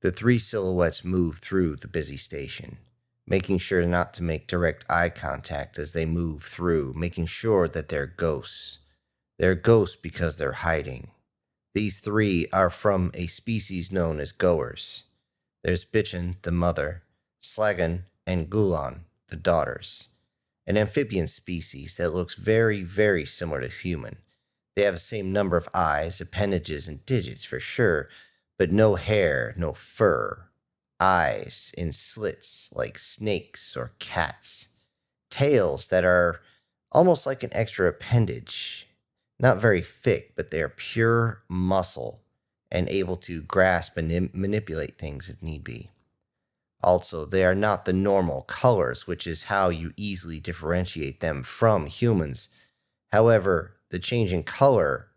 The three silhouettes move through the busy station, making sure not to make direct eye contact as they move through, making sure that they're ghosts. They're ghosts because they're hiding. These three are from a species known as goers. There's Bitchin, the mother, Slagan, and Gulan, the daughters. An amphibian species that looks very, very similar to human. They have the same number of eyes, appendages, and digits for sure, but no hair, no fur. Eyes in slits like snakes or cats. Tails that are almost like an extra appendage. Not very thick, but they are pure muscle and able to grasp and manipulate things if need be. Also, they are not the normal colors, which is how you easily differentiate them from humans. However, the change in color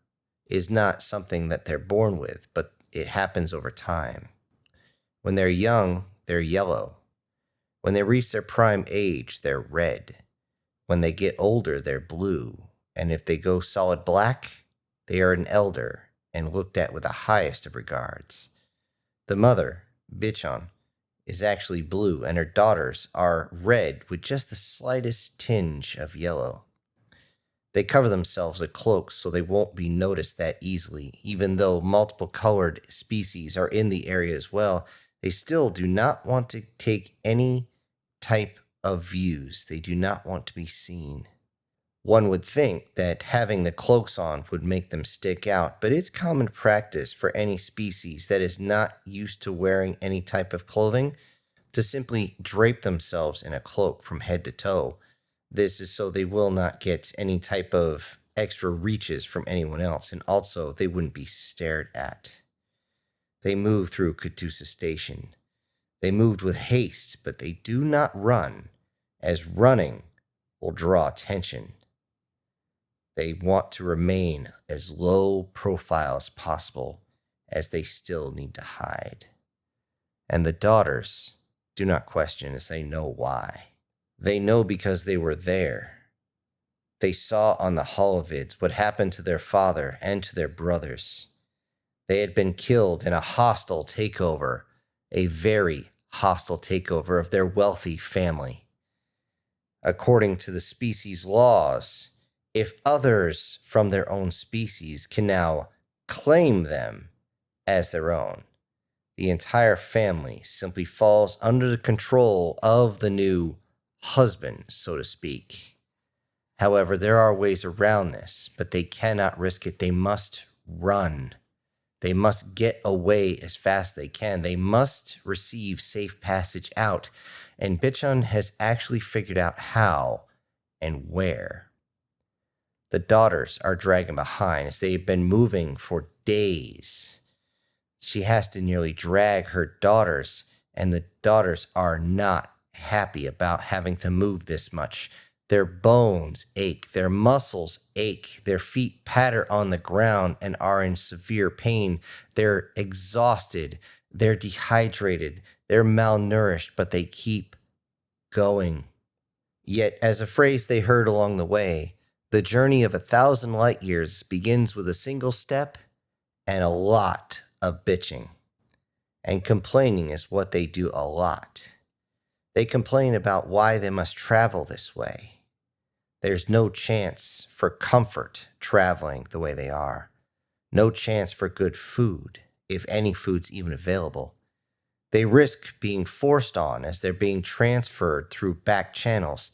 is not something that they're born with, but it happens over time. When they're young, they're yellow. When they reach their prime age, they're red. When they get older, they're blue. And if they go solid black, they are an elder and looked at with the highest of regards. The mother, Bichon, is actually blue, and her daughters are red with just the slightest tinge of yellow. They cover themselves with cloaks so they won't be noticed that easily. Even though multiple colored species are in the area as well, they still do not want to take any type of views. They do not want to be seen. One would think that having the cloaks on would make them stick out, but it's common practice for any species that is not used to wearing any type of clothing to simply drape themselves in a cloak from head to toe. This is so they will not get any type of extra reaches from anyone else, and also they wouldn't be stared at. They move through Katusa Station. They moved with haste, but they do not run, as running will draw attention. They want to remain as low profile as possible, as they still need to hide. And the daughters do not question, as they know why. They know because they were there. They saw on the holovids what happened to their father and to their brothers. They had been killed in a hostile takeover, a very hostile takeover of their wealthy family. According to the species laws, if others from their own species can now claim them as their own, the entire family simply falls under the control of the new husband, so to speak. However, there are ways around this, but they cannot risk it. They must run. They must get away as fast as they can. They must receive safe passage out. And Bichon has actually figured out how and where. The daughters are dragging behind as they have been moving for days. She has to nearly drag her daughters, and the daughters are not happy about having to move this much. Their bones ache, their muscles ache, their feet patter on the ground and are in severe pain. They're exhausted, they're dehydrated, they're malnourished, but they keep going. Yet, as a phrase they heard along the way, the journey of 1,000 light years begins with a single step and a lot of bitching. And complaining is what they do a lot. They complain about why they must travel this way. There's no chance for comfort traveling the way they are. No chance for good food, if any food's even available. They risk being forced on as they're being transferred through back channels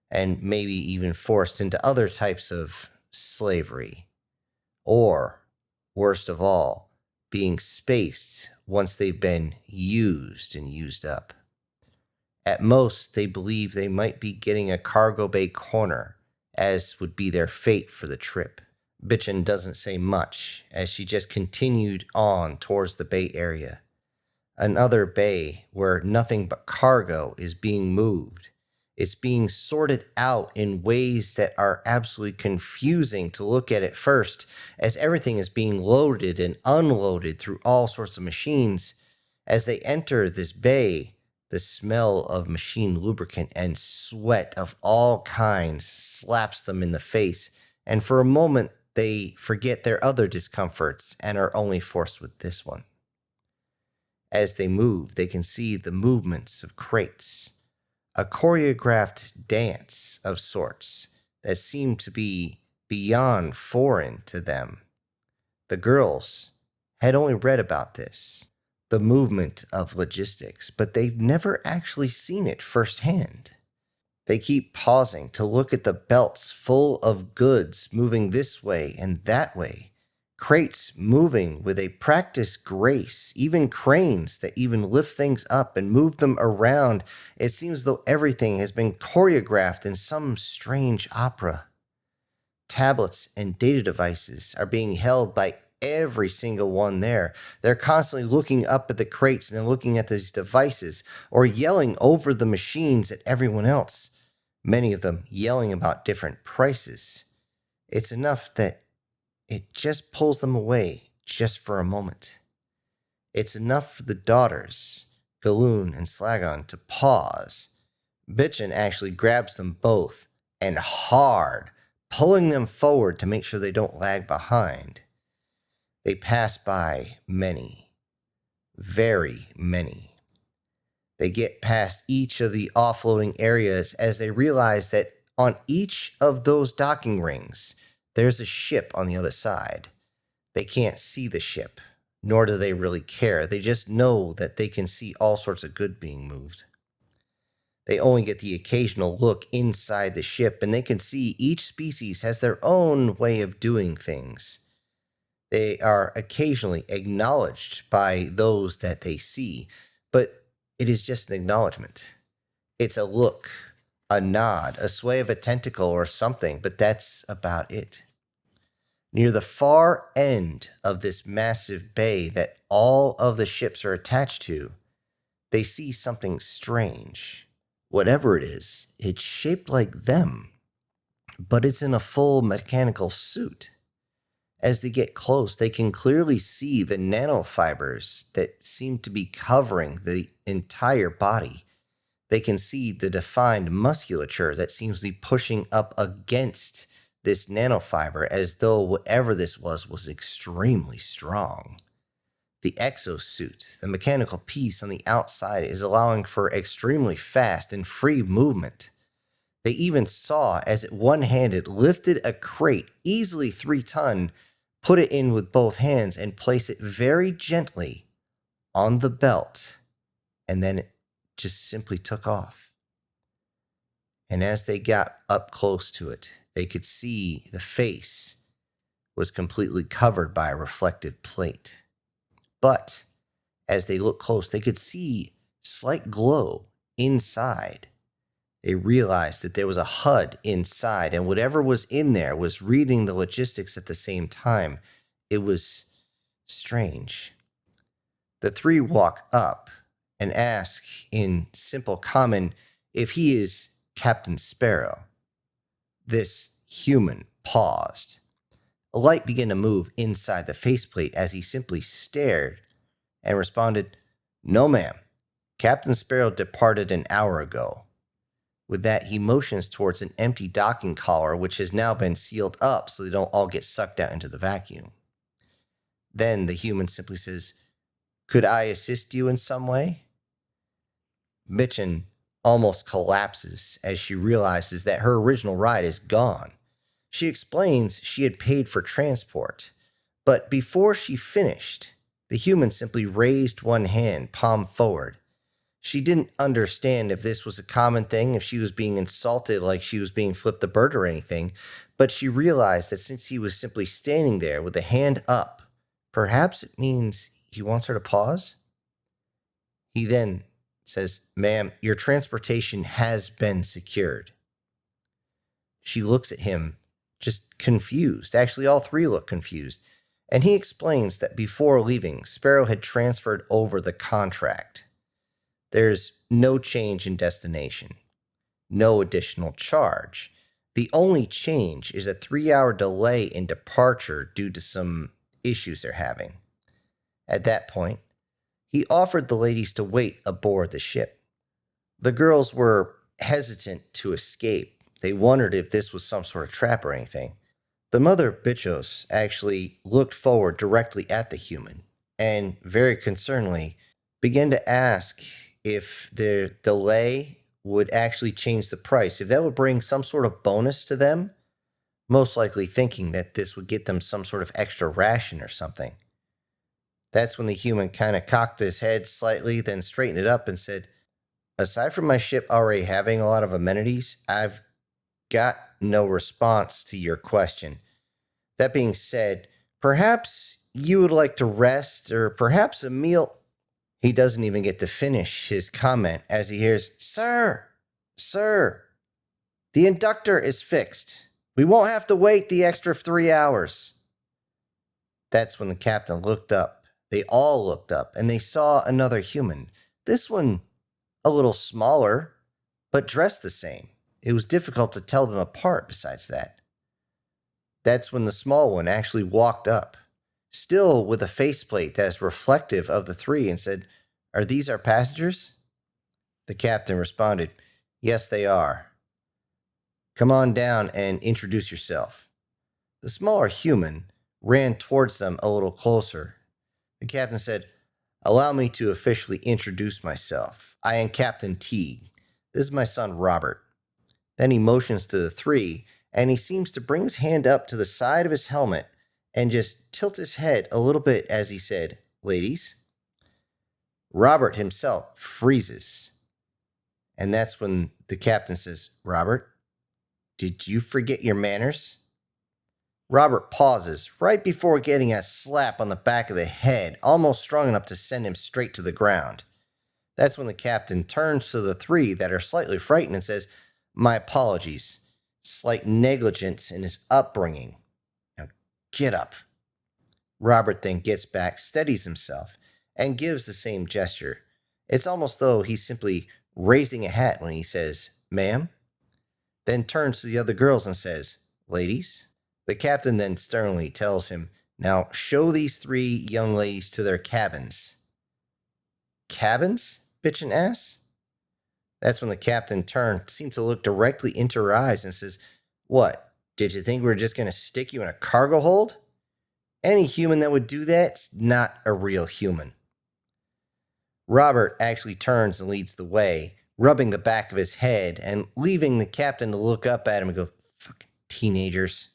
and maybe even forced into other types of slavery. Or, worst of all, being spaced once they've been used and used up. At most, they believe they might be getting a cargo bay corner, as would be their fate for the trip. Bitchin doesn't say much, as she just continued on towards the bay area. Another bay where nothing but cargo is being moved. It's being sorted out in ways that are absolutely confusing to look at first, as everything is being loaded and unloaded through all sorts of machines. As they enter this bay, the smell of machine lubricant and sweat of all kinds slaps them in the face, and for a moment they forget their other discomforts and are only forced with this one. As they move, they can see the movements of crates, a choreographed dance of sorts that seemed to be beyond foreign to them. The girls had only read about this, the movement of logistics, but they've never actually seen it firsthand. They keep pausing to look at the belts full of goods moving this way and that way, crates moving with a practiced grace, even cranes that even lift things up and move them around. It seems as though everything has been choreographed in some strange opera. Tablets and data devices are being held by every single one there. They're constantly looking up at the crates and then looking at these devices or yelling over the machines at everyone else. Many of them yelling about different prices. It's enough that it just pulls them away just for a moment. It's enough for the daughters, Galoon and Slagon, to pause. Bitchin actually grabs them both and hard, pulling them forward to make sure they don't lag behind. They pass by many, very many. They get past each of the offloading areas as they realize that on each of those docking rings, there's a ship on the other side. They can't see the ship, nor do they really care. They just know that they can see all sorts of good being moved. They only get the occasional look inside the ship, and they can see each species has their own way of doing things. They are occasionally acknowledged by those that they see, but it is just an acknowledgement. It's a look, a nod, a sway of a tentacle or something, but that's about it. Near the far end of this massive bay that all of the ships are attached to, they see something strange. Whatever it is, it's shaped like them, but it's in a full mechanical suit. As they get close, they can clearly see the nanofibers that seem to be covering the entire body. They can see the defined musculature that seems to be pushing up against this nanofiber as though whatever this was extremely strong. The exosuit, the mechanical piece on the outside, is allowing for extremely fast and free movement. They even saw as it one-handed lifted a crate, easily 3 ton, put it in with both hands and place it very gently on the belt, and then it just simply took off. And as they got up close to it, they could see the face was completely covered by a reflective plate. But as they looked close, they could see slight glow inside. They realized that there was a HUD inside, and whatever was in there was reading the logistics at the same time. It was strange. The 3 walk up and ask in simple common if he is Captain Sparrow. This human paused. A light began to move inside the faceplate as he simply stared and responded, "No, ma'am. Captain Sparrow departed an hour ago." With that, he motions towards an empty docking collar, which has now been sealed up so they don't all get sucked out into the vacuum. Then the human simply says, "Could I assist you in some way?" Mitchin almost collapses as she realizes that her original ride is gone. She explains she had paid for transport, but before she finished, the human simply raised one hand, palm forward. She didn't understand if this was a common thing, if she was being insulted like she was being flipped the bird or anything, but she realized that since he was simply standing there with a hand up, perhaps it means he wants her to pause. He then says, "Ma'am, your transportation has been secured." She looks at him, just confused. Actually, all 3 look confused. And he explains that before leaving, Sparrow had transferred over the contract. There's no change in destination, no additional charge. The only change is a 3-hour delay in departure due to some issues they're having. At that point, he offered the ladies to wait aboard the ship. The girls were hesitant to escape. They wondered if this was some sort of trap or anything. The mother Bichos actually looked forward directly at the human, and very concernedly began to ask if the delay would actually change the price, if that would bring some sort of bonus to them, most likely thinking that this would get them some sort of extra ration or something. That's when the human kind of cocked his head slightly, then straightened it up and said, aside from my ship already having a lot of amenities, I've got no response to your question. That being said, perhaps you would like to rest or perhaps a meal. He doesn't even get to finish his comment as he hears, Sir, the inductor is fixed. We won't have to wait the extra 3 hours. That's when the captain looked up. They all looked up and they saw another human. This one a little smaller, but dressed the same. It was difficult to tell them apart besides that. That's when the small one actually walked up, still with a faceplate that is reflective of the three, and said, are these our passengers? The captain responded, yes, they are. Come on down and introduce yourself. The smaller human ran towards them a little closer. The captain said, allow me to officially introduce myself. I am Captain T. This is my son, Robert. Then he motions to the three, and he seems to bring his hand up to the side of his helmet and just tilt his head a little bit as he said, ladies. Robert himself freezes. And that's when the captain says, Robert, did you forget your manners? Robert pauses right before getting a slap on the back of the head, almost strong enough to send him straight to the ground. That's when the captain turns to the three that are slightly frightened and says, my apologies. Slight negligence in his upbringing. Now get up. Robert then gets back, steadies himself, and gives the same gesture. It's almost though he's simply raising a hat when he says, ma'am, then turns to the other girls and says, ladies. The captain then sternly tells him, now show these three young ladies to their cabins. Cabins? Bitchin' asks. That's when the captain turned, seemed to look directly into her eyes and says, what, did you think we were just going to stick you in a cargo hold? Any human that would do that's not a real human. Robert actually turns and leads the way, rubbing the back of his head and leaving the captain to look up at him and go, fucking teenagers.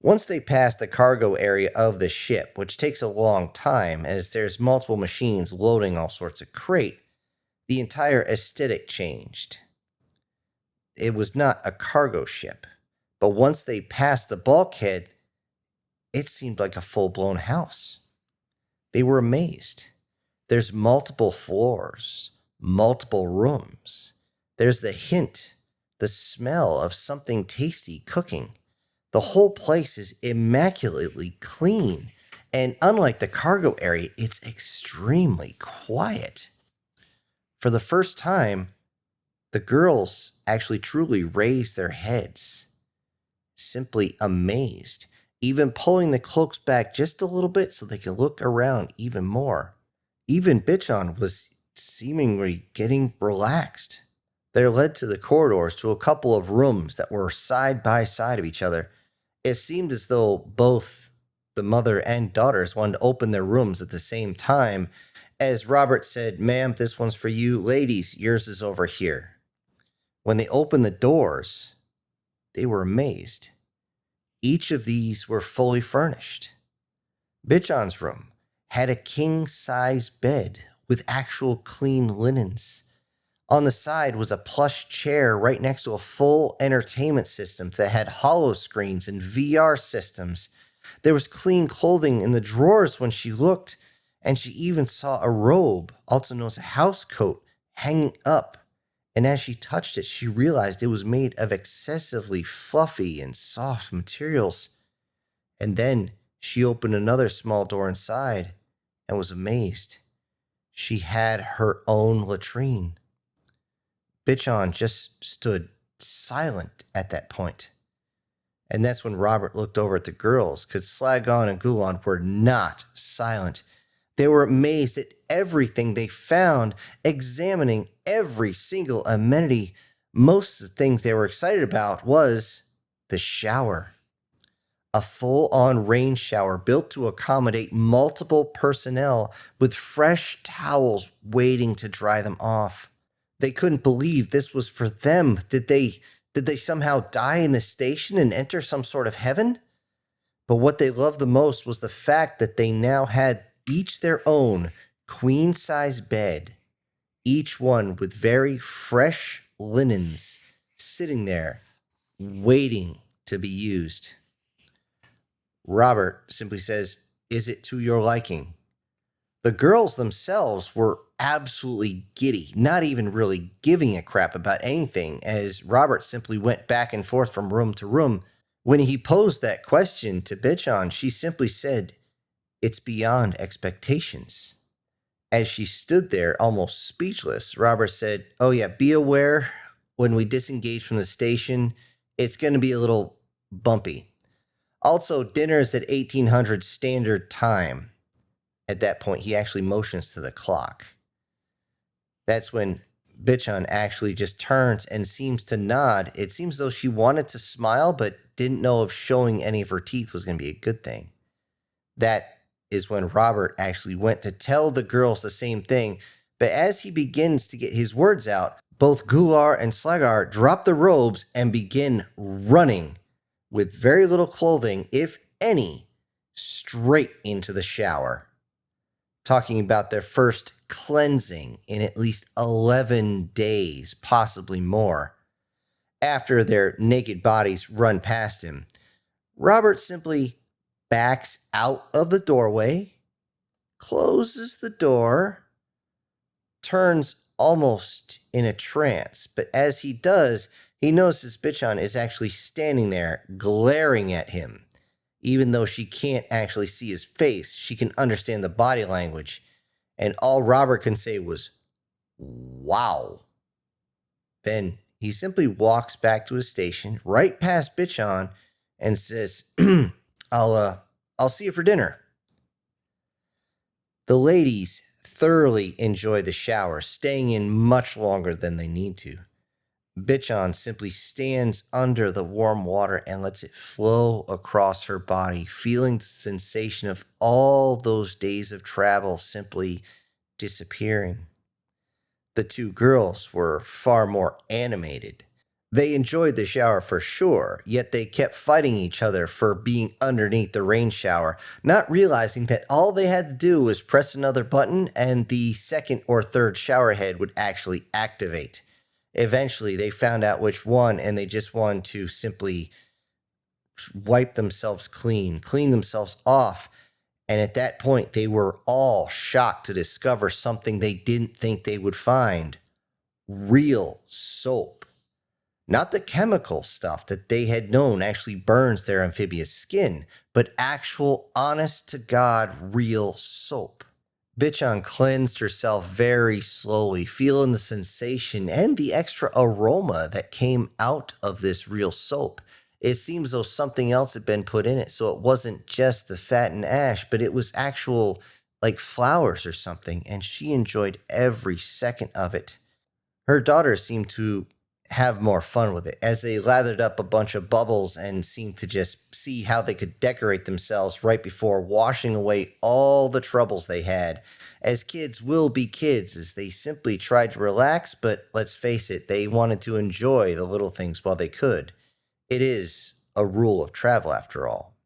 Once they pass the cargo area of the ship, which takes a long time as there's multiple machines loading all sorts of crate, the entire aesthetic changed. It was not a cargo ship, but once they passed the bulkhead, it seemed like a full-blown house. They were amazed. There's multiple floors, multiple rooms. There's the hint, the smell of something tasty cooking. The whole place is immaculately clean, and unlike the cargo area, it's extremely quiet. For the first time, the girls actually truly raised their heads, simply amazed, even pulling the cloaks back just a little bit so they could look around even more. Even Bitchon was seemingly getting relaxed. They're led to the corridors to a couple of rooms that were side by side of each other. It seemed as though both the mother and daughters wanted to open their rooms at the same time. As Robert said, ma'am, this one's for you. Ladies, yours is over here. When they opened the doors, they were amazed. Each of these were fully furnished. Bitchon's room had a king-size bed with actual clean linens. On the side was a plush chair right next to a full entertainment system that had holo screens and VR systems. There was clean clothing in the drawers when she looked, and she even saw a robe, also known as a house coat, hanging up. And as she touched it, she realized it was made of excessively fluffy and soft materials. And then she opened another small door inside and was amazed. She had her own latrine. Bitchon just stood silent at that point. And that's when Robert looked over at the girls, because Slagon and Gulon were not silent. They were amazed at everything they found, examining every single amenity. Most of the things they were excited about was the shower. A full-on rain shower built to accommodate multiple personnel with fresh towels waiting to dry them off. They couldn't believe this was for them. Did they somehow die in the station and enter some sort of heaven? But what they loved the most was the fact that they now had each their own queen-size bed, each one with very fresh linens sitting there waiting to be used. Robert simply says, "Is it to your liking?" The girls themselves were absolutely giddy, not even really giving a crap about anything, as Robert simply went back and forth from room to room. When he posed that question to Bitchan, she simply said, "It's beyond expectations." As she stood there almost speechless, Robert said, "Oh yeah, be aware when we disengage from the station, it's going to be a little bumpy. Also, dinner is at 1800 standard time." At that point, he actually motions to the clock. That's when Bitchan actually just turns and seems to nod. It seems though she wanted to smile, but didn't know if showing any of her teeth was going to be a good thing. That is when Robert actually went to tell the girls the same thing, but as he begins to get his words out, both Gular and Slagar drop the robes and begin running with very little clothing, if any, straight into the shower. Talking about their first cleansing in at least 11 days, possibly more. After their naked bodies run past him, Robert simply backs out of the doorway, closes the door, turns almost in a trance, but as he does, he notices Bitchan is actually standing there, glaring at him. Even though she can't actually see his face, she can understand the body language, and all Robert can say was, "Wow." Then he simply walks back to his station, right past Bitchan, and says, I'll see you for dinner." The ladies thoroughly enjoy the shower, staying in much longer than they need to. Bitchan simply stands under the warm water and lets it flow across her body, feeling the sensation of all those days of travel simply disappearing. The two girls were far more animated. They enjoyed the shower for sure, yet they kept fighting each other for being underneath the rain shower, not realizing that all they had to do was press another button and the second or third shower head would actually activate. Eventually, they found out which one, and they just wanted to simply wipe themselves clean themselves off. And at that point, they were all shocked to discover something they didn't think they would find. Real soap. Not the chemical stuff that they had known actually burns their amphibious skin, but actual, honest-to-God, real soap. Bitchan cleansed herself very slowly, feeling the sensation and the extra aroma that came out of this real soap. It seems though something else had been put in it, so it wasn't just the fat and ash, but it was actual, like flowers or something, and she enjoyed every second of it. Her daughter seemed to have more fun with it, as they lathered up a bunch of bubbles and seemed to just see how they could decorate themselves right before washing away all the troubles they had, as kids will be kids, as they simply tried to relax, but let's face it, they wanted to enjoy the little things while they could. It is a rule of travel, after all.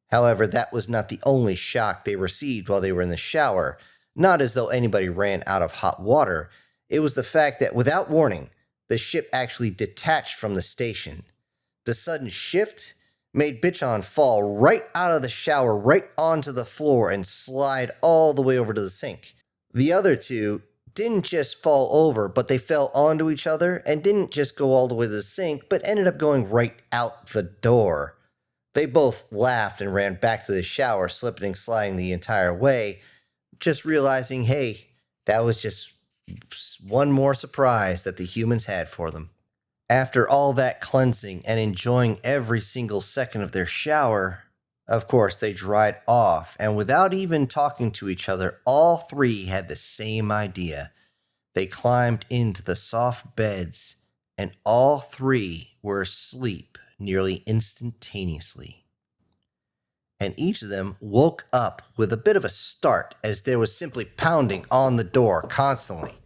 However, that was not the only shock they received while they were in the shower, not as though anybody ran out of hot water. It was the fact that, without warning, the ship actually detached from the station. The sudden shift made Bitchan fall right out of the shower, right onto the floor, and slide all the way over to the sink. The other two didn't just fall over, but they fell onto each other and didn't just go all the way to the sink, but ended up going right out the door. They both laughed and ran back to the shower, slipping and sliding the entire way, just realizing, hey, that was just one more surprise that the humans had for them. After all that cleansing and enjoying every single second of their shower, of course, they dried off, and without even talking to each other, all three had the same idea. They climbed into the soft beds, and all three were asleep nearly instantaneously. and each of them woke up with a bit of a start as there was simply pounding on the door constantly.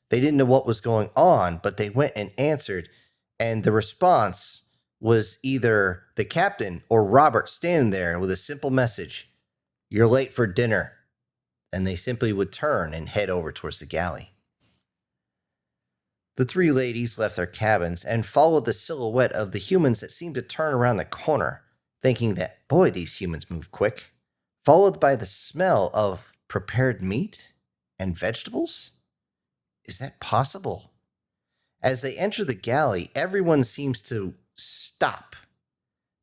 They didn't know what was going on, but they went and answered, and the response was either the captain or Robert standing there with a simple message, "You're late for dinner." And they simply would turn and head over towards the galley. The three ladies left their cabins and followed the silhouette of the humans that seemed to turn around the corner, thinking that, boy, these humans move quick, followed by the smell of prepared meat and vegetables? Is that possible? As they enter the galley, everyone seems to stop.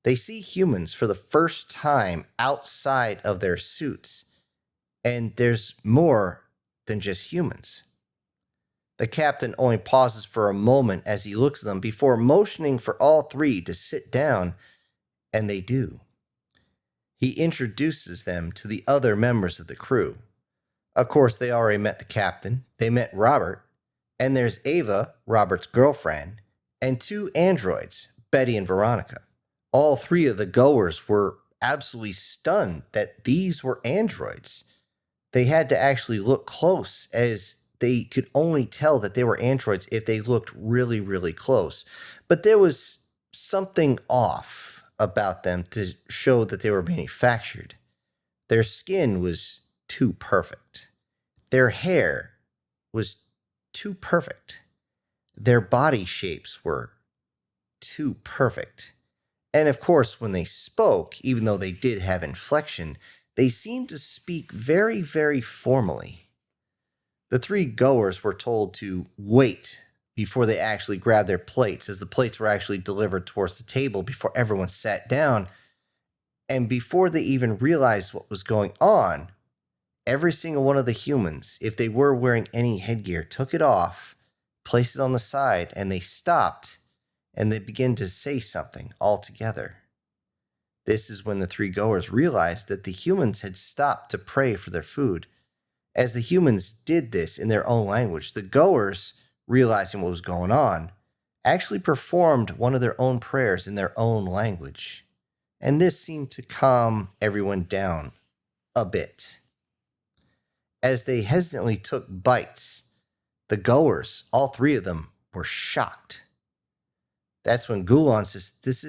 They see humans for the first time outside of their suits, and there's more than just humans. The captain only pauses for a moment as he looks at them before motioning for all three to sit down, and they do. He introduces them to the other members of the crew. Of course, they already met the captain, they met Robert, and there's Ava, Robert's girlfriend, and two androids, Betty and Veronica. All three of the goers were absolutely stunned that these were androids. They had to actually look close, as they could only tell that they were androids if they looked really, really close. But there was something off about them to show that they were manufactured. Their skin was too perfect. Their hair was too perfect. Their body shapes were too perfect. And of course, when they spoke, even though they did have inflection, they seemed to speak very, very formally. The three goers were told to wait before they actually grabbed their plates, as the plates were actually delivered towards the table before everyone sat down. And before they even realized what was going on, every single one of the humans, if they were wearing any headgear, took it off, placed it on the side, and they stopped, and they began to say something all together. This is when the three goers realized that the humans had stopped to pray for their food. As the humans did this in their own language, the goers, realizing what was going on, actually performed one of their own prayers in their own language. And this seemed to calm everyone down a bit. As they hesitantly took bites, the goers, all three of them, were shocked. That's when Gulan says, This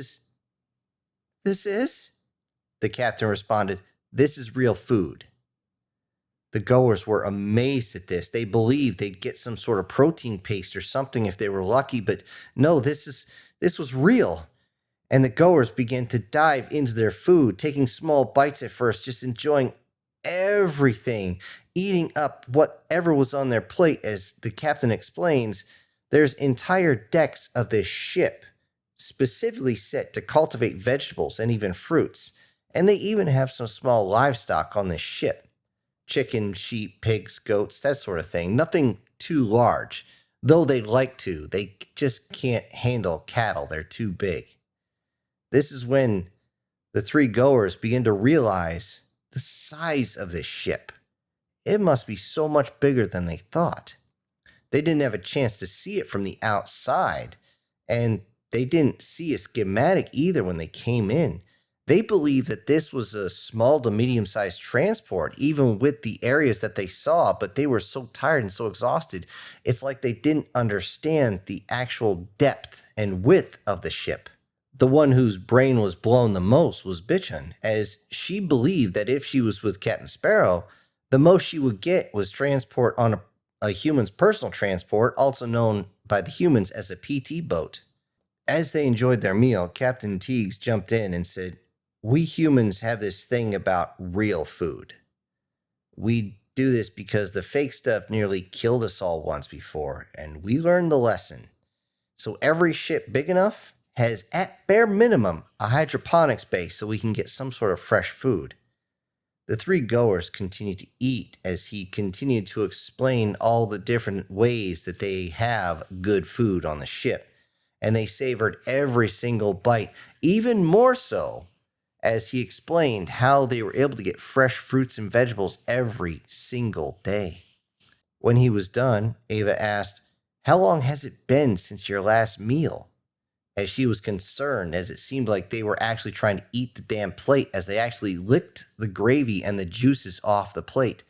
is? The captain responded, "This is real food." The goers were amazed at this. They believed they'd get some sort of protein paste or something if they were lucky, but no, this was real. And the goers began to dive into their food, taking small bites at first, just enjoying everything, eating up whatever was on their plate. As the captain explains, there's entire decks of this ship specifically set to cultivate vegetables and even fruits. And they even have some small livestock on this ship. Chicken, sheep, pigs, goats, that sort of thing. Nothing too large. Though they'd like to, they just can't handle cattle. They're too big. This is when the three goers begin to realize the size of this ship. It must be so much bigger than they thought. They didn't have a chance to see it from the outside, and they didn't see a schematic either when they came in. They believed that this was a small to medium-sized transport, even with the areas that they saw, but they were so tired and so exhausted, it's like they didn't understand the actual depth and width of the ship. The one whose brain was blown the most was Bichon, as she believed that if she was with Captain Sparrow, the most she would get was transport on a human's personal transport, also known by the humans as a PT boat. As they enjoyed their meal, Captain Teagues jumped in and said, "We humans have this thing about real food. We do this because the fake stuff nearly killed us all once before, and we learned the lesson. So every ship big enough has, at bare minimum, a hydroponics base so we can get some sort of fresh food." The three goers continued to eat as he continued to explain all the different ways that they have good food on the ship, and they savored every single bite, even more so as he explained how they were able to get fresh fruits and vegetables every single day. When he was done, Ava asked, "How long has it been since your last meal?" as she was concerned, as it seemed like they were actually trying to eat the damn plate as they actually licked the gravy and the juices off the plate.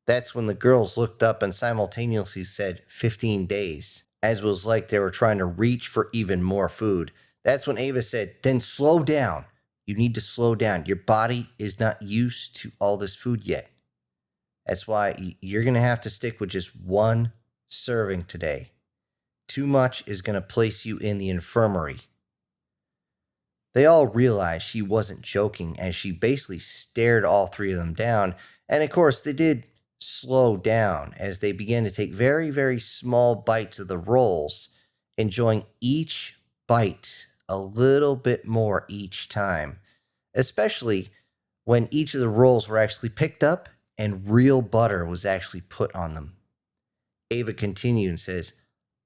That's when the girls looked up and simultaneously said 15 days, as was like they were trying to reach for even more food. That's when Ava said, "Then slow down. You need to slow down. Your body is not used to all this food yet. That's why you're going to have to stick with just one serving today. Too much is going to place you in the infirmary." They all realized she wasn't joking as she basically stared all three of them down. And of course, they did slow down as they began to take very, very small bites of the rolls, enjoying each bite a little bit more each time, especially when each of the rolls were actually picked up and real butter was actually put on them. Ava continued and says,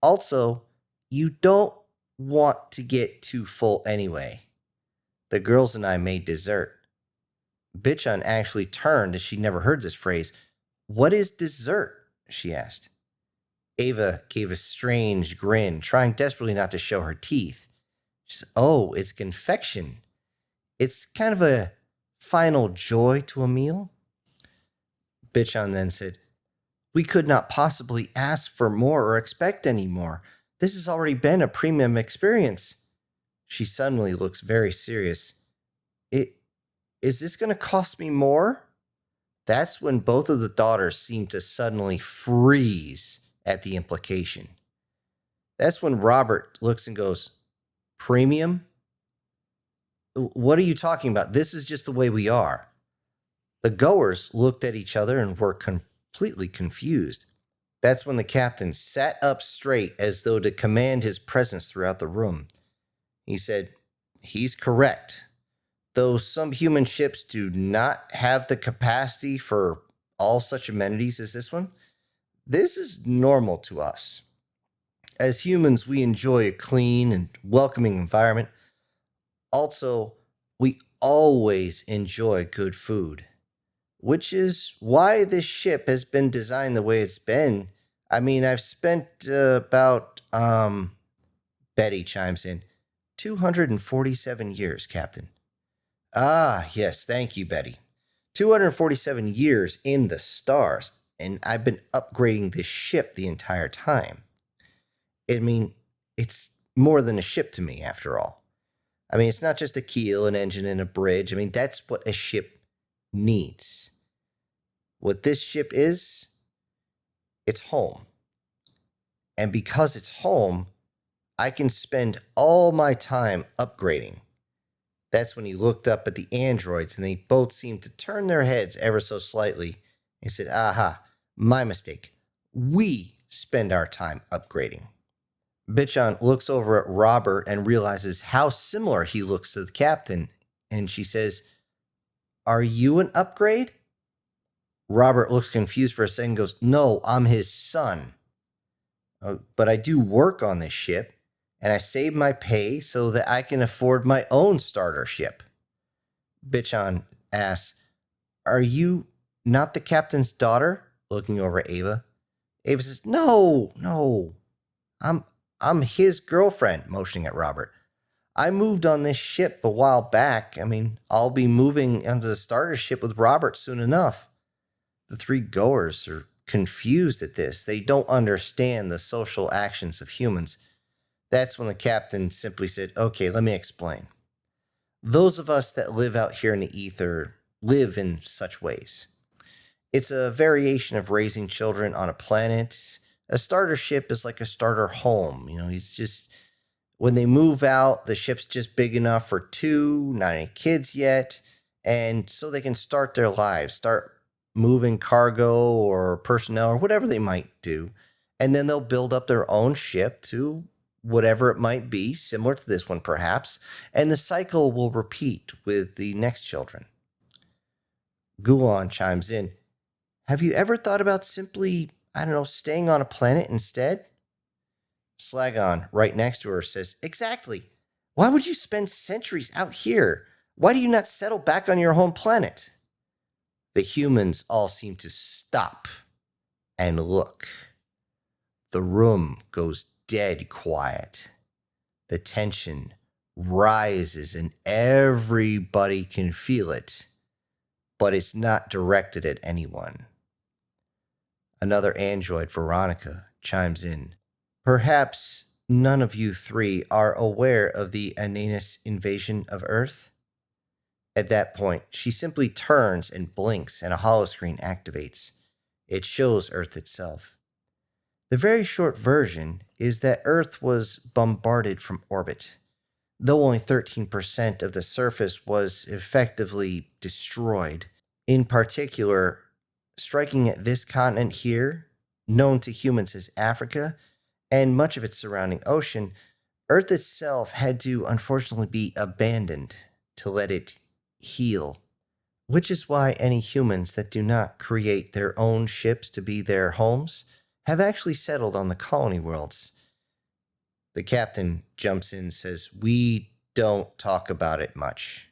"Also, you don't want to get too full anyway. The girls and I made dessert." Bitchon actually turned as she never heard this phrase. "What is dessert?" she asked. Ava gave a strange grin, trying desperately not to show her teeth. She said, "Oh, it's confection. It's kind of a final joy to a meal." Bitchon then said, "We could not possibly ask for more or expect any more. This has already been a premium experience." She suddenly looks very serious. Is this going to cost me more?" That's when both of the daughters seem to suddenly freeze at the implication. That's when Robert looks and goes, "Premium? What are you talking about? This is just the way we are." The goers looked at each other and were completely confused. That's when the captain sat up straight as though to command his presence throughout the room. He said, "He's correct. Though some human ships do not have the capacity for all such amenities as this one, this is normal to us. As humans, we enjoy a clean and welcoming environment. Also, we always enjoy good food, which is why this ship has been designed the way it's been. I mean, I've spent Betty chimes in, 247 years, Captain." "Ah, yes, thank you, Betty. 247 years in the stars, and I've been upgrading this ship the entire time. I mean, it's more than a ship to me, after all. I mean, it's not just a keel, an engine, and a bridge. I mean, that's what a ship needs. What this ship is, it's home. And because it's home, I can spend all my time upgrading." That's when he looked up at the androids, and they both seemed to turn their heads ever so slightly and said, "Aha, my mistake. We spend our time upgrading." Bitchon looks over at Robert and realizes how similar he looks to the captain, and she says, "Are you an upgrade?" Robert looks confused for a second and goes, "No, I'm his son. But I do work on this ship, and I save my pay so that I can afford my own starter ship." Bitchon asks, "Are you not the captain's daughter?" looking over at Ava. Ava says, No, I'm his girlfriend," motioning at Robert. "I moved on this ship a while back. I mean, I'll be moving onto the starter ship with Robert soon enough." The three goers are confused at this. They don't understand the social actions of humans. That's when the captain simply said, "Okay, let me explain. Those of us that live out here in the ether live in such ways. It's a variation of raising children on a planet. A starter ship is like a starter home. When they move out, the ship's just big enough for two, not any kids yet, and so they can start their lives, start moving cargo or personnel or whatever they might do, and then they'll build up their own ship to whatever it might be, similar to this one perhaps, and the cycle will repeat with the next children." Guan chimes in, "Have you ever thought about simply, staying on a planet instead?" Slagon, right next to her, says, "Exactly. Why would you spend centuries out here? Why do you not settle back on your home planet?" The humans all seem to stop and look. The room goes dead quiet. The tension rises and everybody can feel it, but it's not directed at anyone. Another android, Veronica, chimes in. Perhaps none of you three are aware of the Ananus invasion of Earth? At that point, she simply turns and blinks and a holoscreen activates. It shows Earth itself. The very short version is that Earth was bombarded from orbit. Though only 13% of the surface was effectively destroyed, in particular, striking at this continent here, known to humans as Africa, and much of its surrounding ocean, Earth itself had to unfortunately be abandoned to let it heal. Which is why any humans that do not create their own ships to be their homes have actually settled on the colony worlds. The captain jumps in and says, "We don't talk about it much."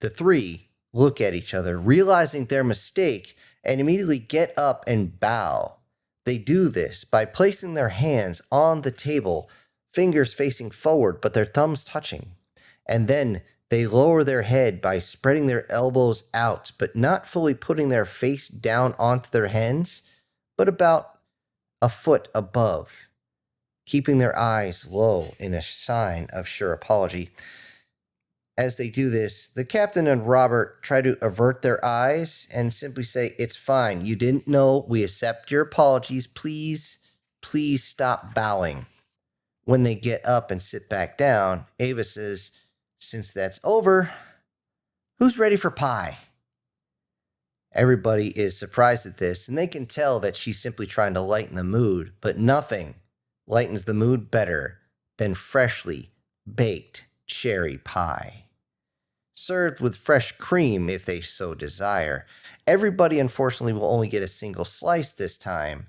The three look at each other, realizing their mistake, and immediately get up and bow. They do this by placing their hands on the table, fingers facing forward but their thumbs touching. And then they lower their head by spreading their elbows out, but not fully putting their face down onto their hands, but about a foot above, keeping their eyes low in a sign of sure apology. As they do this, the captain and Robert try to avert their eyes and simply say, "It's fine. You didn't know. We accept your apologies. Please stop bowing." When they get up and sit back down, Ava says, "Since that's over, who's ready for pie?" Everybody is surprised at this, and they can tell that she's simply trying to lighten the mood, but nothing lightens the mood better than freshly baked cherry pie. Served with fresh cream if they so desire. Everybody, unfortunately, will only get a single slice this time,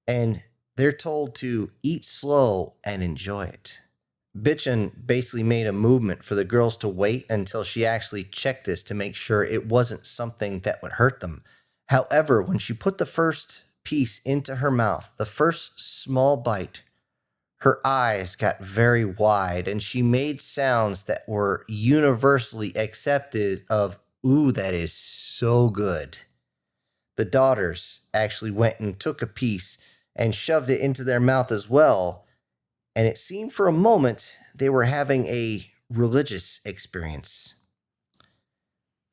and they're told to eat slow and enjoy it. Bitchin basically made a movement for the girls to wait until she actually checked this to make sure it wasn't something that would hurt them. However, when she put the first piece into her mouth, the first small bite, her eyes got very wide and she made sounds that were universally accepted of, "Ooh, that is so good." The daughters actually went and took a piece and shoved it into their mouth as well, and it seemed for a moment they were having a religious experience.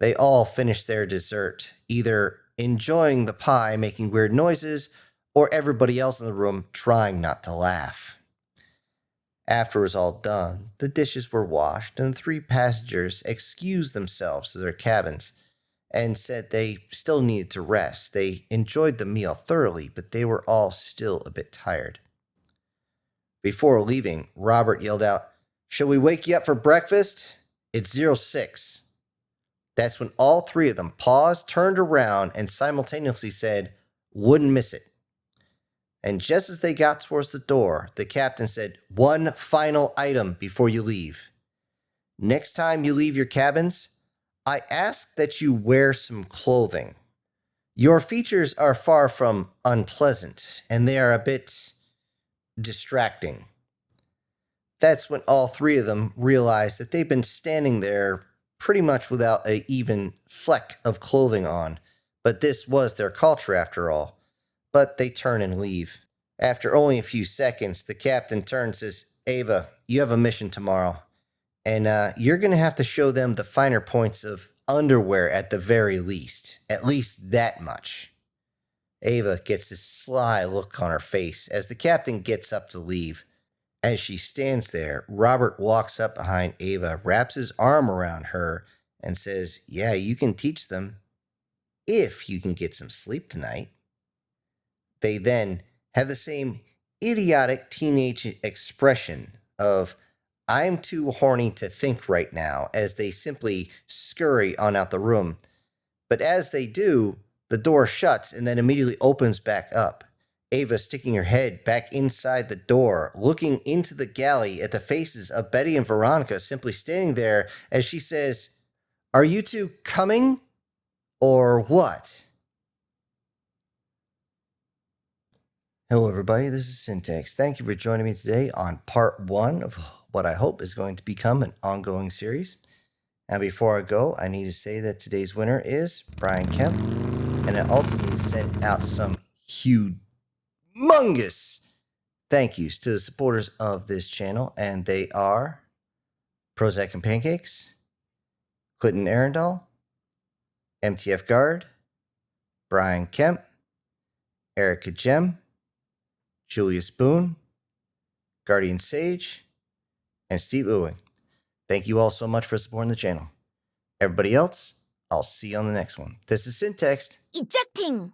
They all finished their dessert, either enjoying the pie, making weird noises, or everybody else in the room trying not to laugh. After it was all done, the dishes were washed, and the three passengers excused themselves to their cabins and said they still needed to rest. They enjoyed the meal thoroughly, but they were all still a bit tired. Before leaving, Robert yelled out, "Shall we wake you up for breakfast? It's 06. That's when all three of them paused, turned around, and simultaneously said, "Wouldn't miss it." And just as they got towards the door, the captain said, "One final item before you leave. Next time you leave your cabins, I ask that you wear some clothing. Your features are far from unpleasant, and they are a bit distracting." That's when all three of them realized that they've been standing there pretty much without an even fleck of clothing on, but this was their culture after all. But they turn and leave. After only a few seconds, the captain turns and says, "Ava, you have a mission tomorrow, and you're going to have to show them the finer points of underwear at the very least. At least that much." Ava gets this sly look on her face as the captain gets up to leave. As she stands there, Robert walks up behind Ava, wraps his arm around her, and says, "Yeah, you can teach them, if you can get some sleep tonight." They then have the same idiotic teenage expression of, "I'm too horny to think right now," as they simply scurry on out the room. But as they do, the door shuts and then immediately opens back up. Ava sticking her head back inside the door, looking into the galley at the faces of Betty and Veronica simply standing there as she says, "Are you two coming? Or what?" Hello, everybody. This is Syntax. Thank you for joining me today on part 1 of what I hope is going to become an ongoing series. Now, before I go, I need to say that today's winner is Brian Kemp, and I also need to send out some humongous thank yous to the supporters of this channel, and they are Prozac and Pancakes, Clinton Arundel, MTF Guard, Brian Kemp, Erica Gem, Julius Boone, Guardian Sage, and Steve Ewing. Thank you all so much for supporting the channel. Everybody else, I'll see you on the next one. This is Syntext. Ejecting!